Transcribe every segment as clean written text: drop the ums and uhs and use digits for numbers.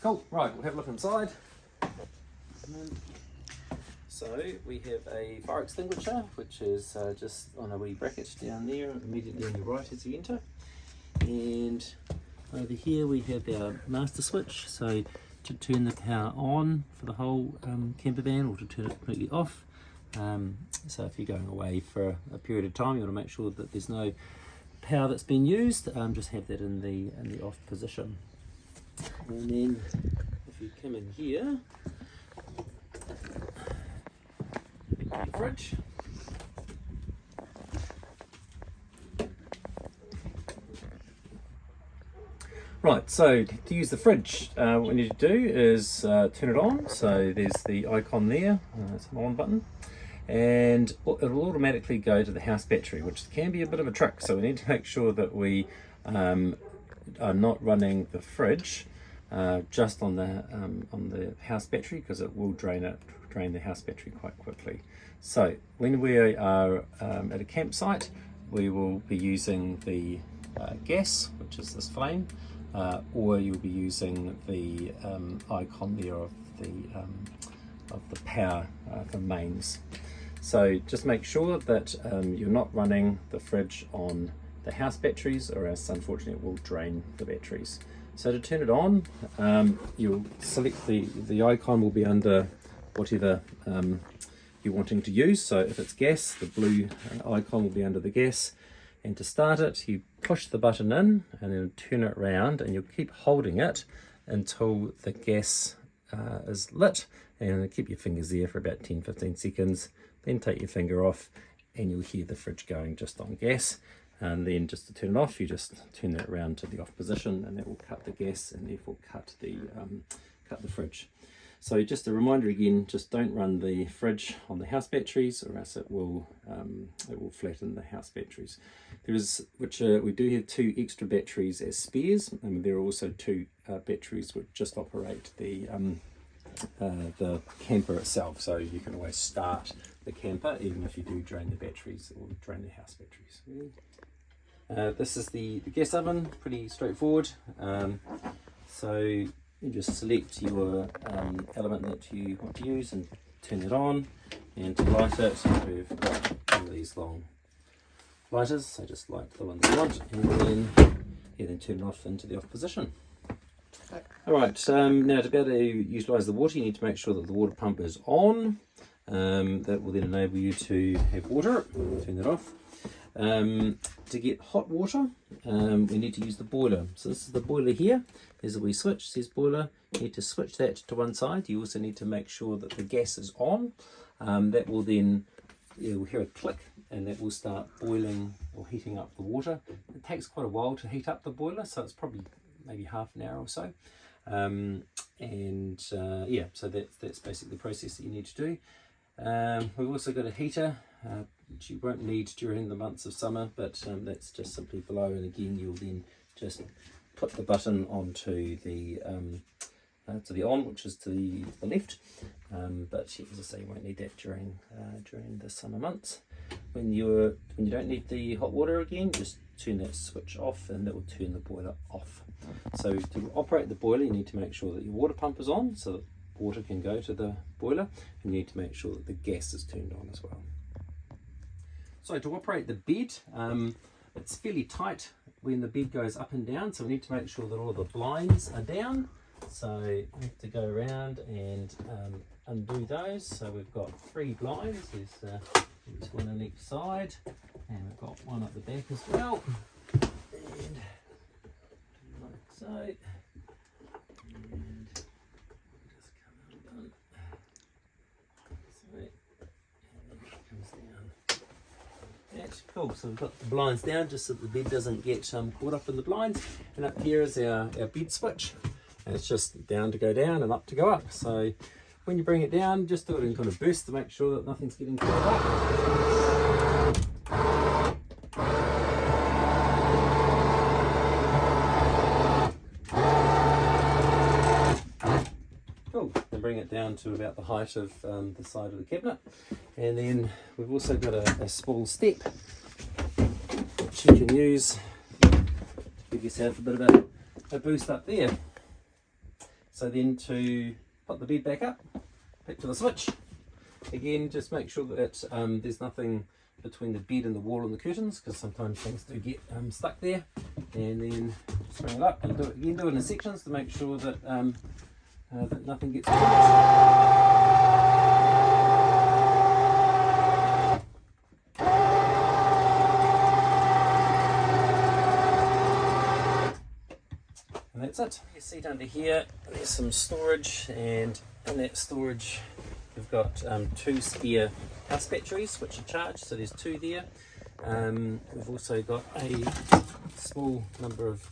Cool, right, we'll have a look inside. So we have a fire extinguisher, which is just on a wee bracket down there, immediately on your right as you enter. And over here we have our master switch, so to turn the power on for the whole camper van, or to turn it completely off. So if you're going away for a period of time, you want to make sure that there's no power that's been used. Just have that in the off position. And then if you come in here, the fridge. Right, so to use the fridge, what we need to do is turn it on. So there's the icon there, it's an on button, and it'll automatically go to the house battery, which can be a bit of a trick. So we need to make sure that we are not running the fridge just on the house battery, because it will drain the house battery quite quickly. So when we are at a campsite, we will be using the gas, which is this flame, or you'll be using the icon there of the power for mains. So just make sure that you're not running the fridge on the house batteries, or else unfortunately it will drain the batteries. So to turn it on, you'll select the icon will be under whatever you're wanting to use. So if it's gas, the blue icon will be under the gas. And to start it, you push the button in and then turn it around, and you'll keep holding it until the gas is lit, and keep your fingers there for about 10-15 seconds. Then take your finger off and you'll hear the fridge going just on gas. And then just to turn it off, you just turn that around to the off position, and that will cut the gas and therefore cut the fridge. So just a reminder again, just don't run the fridge on the house batteries, or else it will flatten the house batteries. We do have 2 extra batteries as spares, and there are also 2 batteries which just operate the camper itself. So you can always start the camper even if you do drain the batteries or drain the house batteries. This is the gas oven, pretty straightforward. So you just select your element that you want to use and turn it on, and to light it we've got one of these long lighters, so just light the one that you want, and then turn it off into the off position. Alright, now to be able to utilise the water, you need to make sure that the water pump is on. That will then enable you to have water. Turn that off. To get hot water, we need to use the boiler. So this is the boiler here. There's a wee switch, says boiler. You need to switch that to one side. You also need to make sure that the gas is on. That will then, you'll hear a click, and that will start boiling or heating up the water. It takes quite a while to heat up the boiler, so it's probably maybe half an hour or so. Yeah, so that's basically the process that you need to do. We've also got a heater, which you won't need during the months of summer, but that's just simply below, and again you'll then just put the button onto the to the on, which is to the left, but as I say, you won't need that during the summer months. When you don't need the hot water again, just turn that switch off, and that will turn the boiler off. So to operate the boiler, you need to make sure that your water pump is on, so that water can go to the boiler, and you need to make sure that the gas is turned on as well. So to operate the bed, it's fairly tight when the bed goes up and down, so we need to make sure that all the blinds are down. So we have to go around and undo those. So we've got 3 blinds. There's one on each side, and we've got one at the back as well. And like so. And just come undone. So, and then it comes down. That's cool. So we've got the blinds down just so the bed doesn't get caught up in the blinds. And up here is our bed switch. And it's just down to go down and up to go up. So when you bring it down, just do it in kind of bursts to make sure that nothing's getting caught up. Cool. Then bring it down to about the height of the side of the cabinet. And then we've also got a small step which you can use to give yourself a bit of a boost up there. So So then to put the bed back up, back to the switch. Again, just make sure that there's nothing between the bed and the wall and the curtains, because sometimes things do get stuck there. And then just bring it up and do it again. Do it in sections to make sure that that nothing gets caught. And that's it. You see under here, there's some storage, and in that storage we've got 2 spare house batteries which are charged, so there's 2 there. We've also got a small number of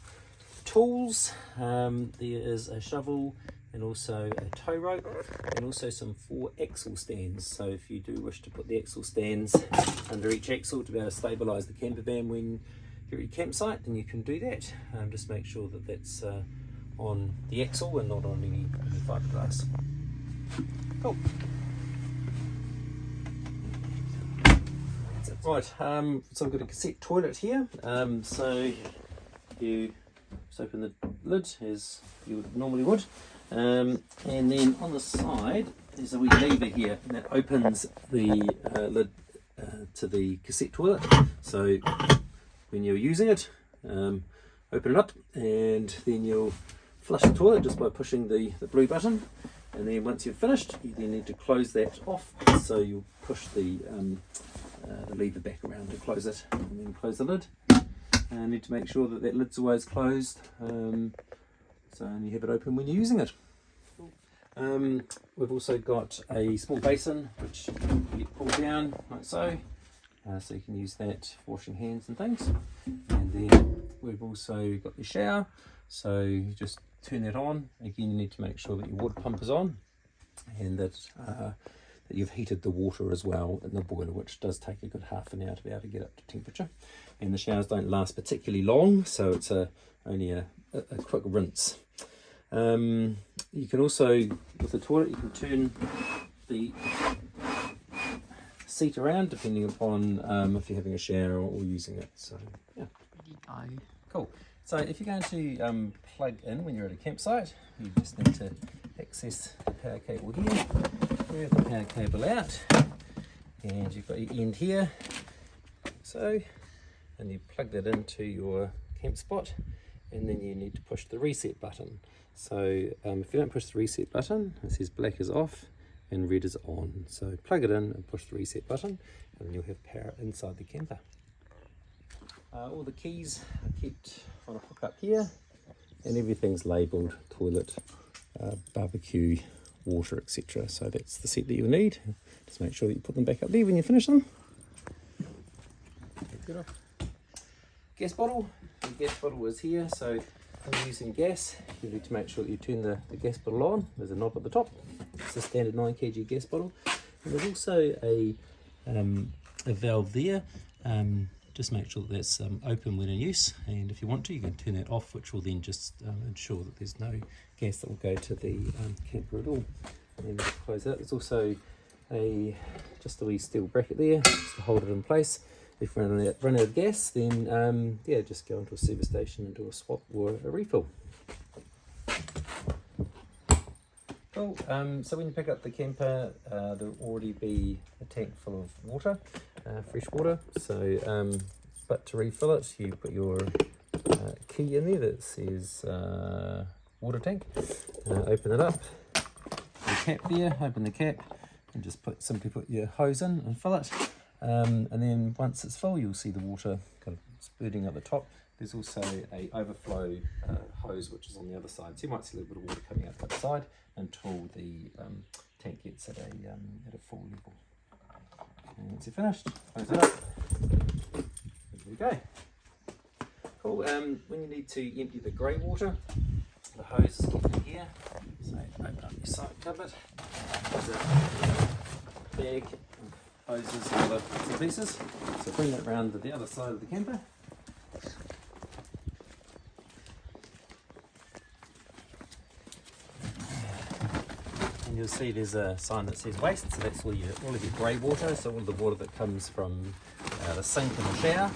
tools. There is a shovel and also a tow rope, and also some 4 axle stands. So if you do wish to put the axle stands under each axle to be able to stabilise the camper van when you're at your campsite, then you can do that. Just make sure that that's on the axle and not on any fiberglass. Cool. Right, so I've got a cassette toilet here. So you just open the lid as you normally would, and then on the side there's a wee lever here, and that opens the lid to the cassette toilet. So when you're using it, open it up, and then you'll flush the toilet just by pushing the blue button. And then once you've finished, you then need to close that off. So you'll push the lever back around to close it, and then close the lid. And need to make sure that that lid's always closed, so you have it open when you're using it. We've also got a small basin which you pull down like so, so you can use that for washing hands and things. And then we've also got the shower, so you just turn that on. Again, you need to make sure that your water pump is on, and that you've heated the water as well in the boiler, which does take a good half an hour to be able to get up to temperature. And the showers don't last particularly long, so it's only a quick rinse. You can also, with the toilet, you can turn the seat around depending upon if you're having a shower or using it. So yeah, cool. So if you're going to plug in when you're at a campsite, you just need to access the power cable here, move the power cable out, and you've got your end here, so, and you plug that into your camp spot, and then you need to push the reset button. So if you don't push the reset button, it says black is off and red is on. So plug it in and push the reset button, and then you'll have power inside the camper. All the keys are kept on a hook up here, and everything's labelled toilet, barbecue, water, etc. So that's the set that you'll need. Just make sure that you put them back up there when you finish them. Gas bottle. The gas bottle is here, so when you're using gas, you need to make sure that you turn the gas bottle on. There's a knob at the top. It's a standard 9 kg gas bottle. And there's also a valve there. Just make sure that that's open when in use, and if you want to, you can turn that off, which will then just ensure that there's no gas that will go to the camper at all. And then close that. There's also just a wee steel bracket there just to hold it in place. If you run out of gas, then yeah, just go into a service station and do a swap or a refill. Cool. So when you pick up the camper, there'll already be a tank full of water, fresh water. So, but to refill it, you put your key in there that says water tank. Open it up. The cap there. Open the cap, and just simply put your hose in and fill it. And then once it's full, you'll see the water kind of spurting at the top. There's also a overflow hose which is on the other side, so you might see a little bit of water coming out the other side until the tank gets at a full level. And once you're finished, close it up. There we go. Cool. When you need to empty the grey water, the hose is kept in here. So open up your side cupboard. There's a bag of hoses and other bits and pieces. So bring that round to the other side of the camper. And you'll see there's a sign that says waste, so that's all of your grey water, so all the water that comes from the sink and the shower.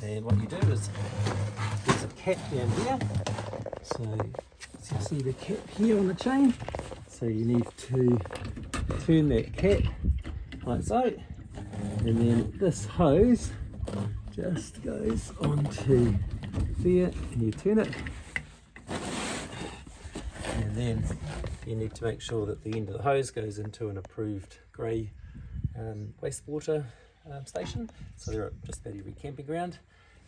And what you do is there's a cap down here, so see the cap here on the chain. So you need to turn that cap like so, and then this hose just goes onto there, and you turn it, and then you need to make sure that the end of the hose goes into an approved grey wastewater station, so they're at just about every camping ground.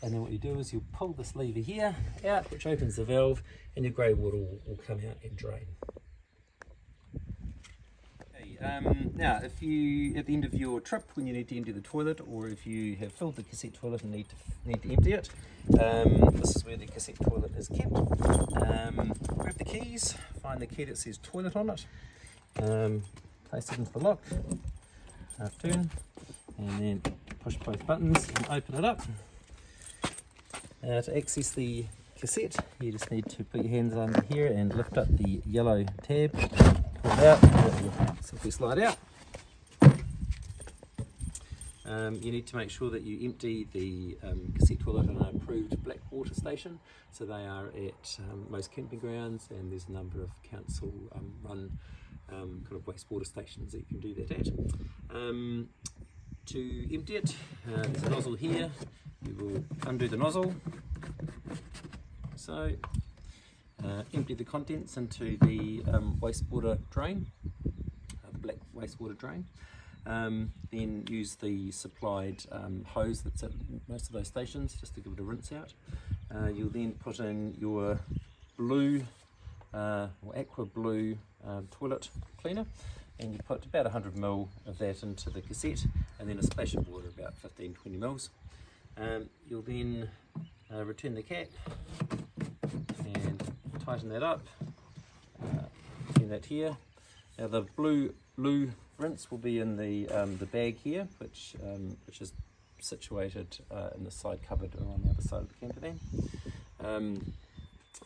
And then what you do is you pull this lever here out, which opens the valve, and your grey water will come out and drain. Now, if you, at the end of your trip, when you need to empty the toilet, or if you have filled the cassette toilet and need to empty it, this is where the cassette toilet is kept. Grab the keys, find the key that says toilet on it, place it into the lock, half turn, and then push both buttons and open it up. To access the cassette, you just need to put your hands under here and lift up the yellow tab, pull it out, and it will simply slide out. You need to make sure that you empty the cassette toilet in an approved black water station. So they are at most camping grounds, and there's a number of council run kind of wastewater stations that you can do that at. To empty it, there's a nozzle here. You will undo the nozzle, so empty the contents into the wastewater drain, the black wastewater drain. Then use the supplied hose that's at most of those stations just to give it a rinse out. You'll then put in your blue or aqua blue toilet cleaner, and you put about 100 ml of that into the cassette, and then a splash of water, about 15-20 mils. You'll then return the cap and tighten that up, turn that here. Now the blue rinse will be in the bag here, which is situated in the side cupboard or on the other side of the camper van.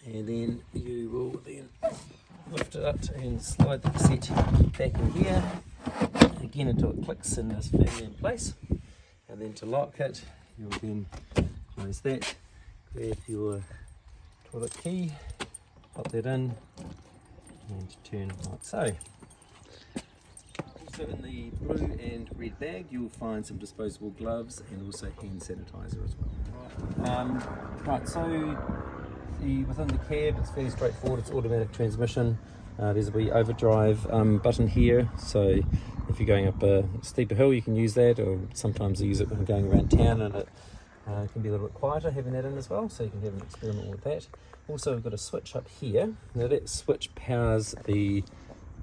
And then you will then lift it up and slide the cassette back in here again until it clicks and is firmly in place. And then to lock it, you'll then close that, grab your toilet key, pop that in, and turn like so. Also in the blue and red bag you'll find some disposable gloves and also hand sanitizer as well. Right, so within the cab it's fairly straightforward, it's automatic transmission. There's a wee overdrive button here, so if you're going up a steeper hill you can use that, or sometimes I use it when I'm going around town and it can be a little bit quieter having that in as well, so you can have an experiment with that. Also we've got a switch up here. Now that switch powers the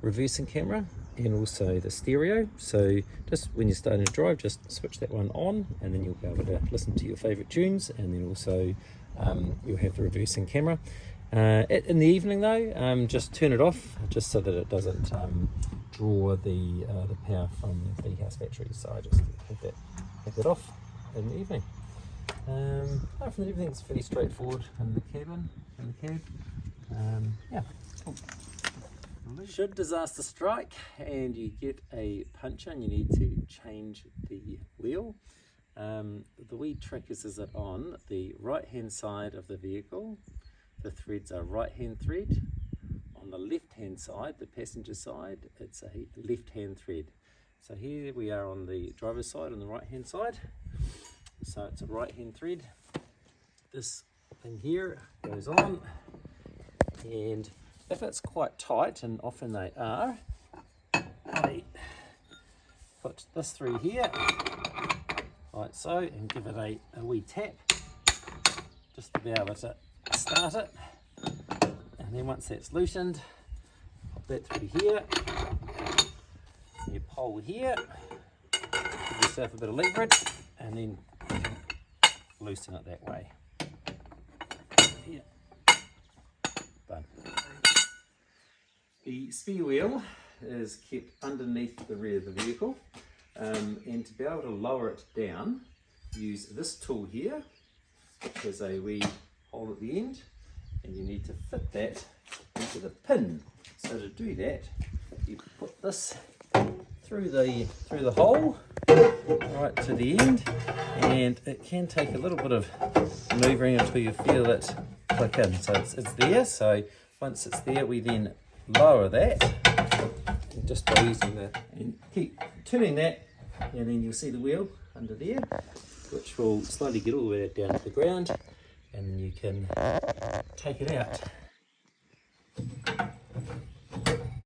reversing camera and also the stereo, so just when you're starting to drive just switch that one on, and then you'll be able to listen to your favourite tunes, and then also you'll have the reversing camera. In the evening though, just turn it off just so that it doesn't draw the power from the house batteries, so I just have that off in the evening. Apart from that, everything's fairly straightforward in the cabin, in the cab. Yeah, cool. Should disaster strike and you get a puncture and you need to change the wheel, the wee trick is that on the right hand side of the vehicle the threads are right hand thread. On the left hand side, the passenger side, it's a left hand thread. So here we are on the driver's side, on the right hand side, so it's a right hand thread. This thing here goes on, and if it's quite tight, and often they are, I put this through here like so and give it a wee tap just to be able to start it, and then once that's loosened, pop that through here, your pole here, give yourself a bit of leverage, and then loosen it that way. Here. Done. The spare wheel is kept underneath the rear of the vehicle, and to be able to lower it down, use this tool here, which has a wee hole at the end, and you need to fit that into the pin. So to do that, you put this through the hole right to the end, and it can take a little bit of maneuvering until you feel it click in. So it's there, so Once it's there, we then lower that, and just by using and keep turning that, and then you'll see the wheel under there, which will slowly get all the way down to the ground, and then you can take it out.